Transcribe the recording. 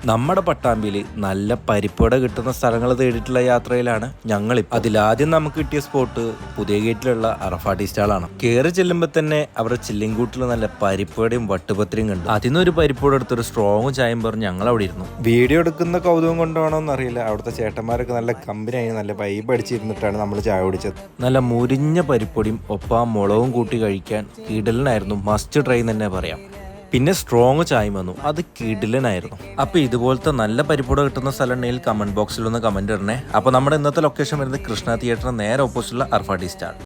നമ്മുടെ പട്ടാമ്പിയിൽ നല്ല പരിപ്പുവട കിട്ടുന്ന സ്ഥലങ്ങൾ തേടിയിട്ടുള്ള യാത്രയിലാണ് ഞങ്ങളിപ്പോൾ. അതിലാദ്യം നമുക്ക് കിട്ടിയ സ്പോട്ട് പുതിയ ഗേറ്റിലുള്ള അറഫ ടീ സ്റ്റാളാണ്. കയറി ചെല്ലുമ്പോൾ തന്നെ അവരുടെ ചില്ലിങ്കൂട്ടിൽ നല്ല പരിപ്പുവടയും വട്ടുപത്രിയും കണ്ടു. അതിനൊരു പരിപ്പുവട എടുത്തൊരു സ്ട്രോങ് ചായം പറഞ്ഞ് ഞങ്ങൾ അവിടെ ഇരുന്നു. വീഡിയോ എടുക്കുന്ന കൗതുകം കൊണ്ടാണോ എന്നറിയില്ല, അവിടുത്തെ ചേട്ടന്മാരൊക്കെ നല്ല കമ്പനിയായി നല്ല വൈബ് അടിച്ചിരുന്നിട്ടാണ് നമ്മൾ ചായ കുടിച്ചത്. നല്ല മുരിഞ്ഞ പരിപ്പൊടിയും ഒപ്പം മുളകും കൂട്ടി കഴിക്കാൻ കിടലനായിരുന്നു. മസ്റ്റ് ട്രൈ തന്നെ പറയാം. പിന്നെ സ്ട്രോങ് ചായ വന്നു, അത് കിടിലനായിരുന്നു. അപ്പൊ ഇതുപോലത്തെ നല്ല പരിപ്പുട കിട്ടുന്ന സ്ഥലം ഉണ്ടെങ്കിൽ കമന്റ് ബോക്സിൽ ഒന്ന് കമന്റ് ഇടണേ. അപ്പൊ നമ്മുടെ ഇന്നത്തെ ലൊക്കേഷൻ വരുന്നത് കൃഷ്ണ തിയേറ്ററിന് നേരെ ഓപ്പോസിറ്റുള്ള അറഫ ടീ സ്റ്റാൾ.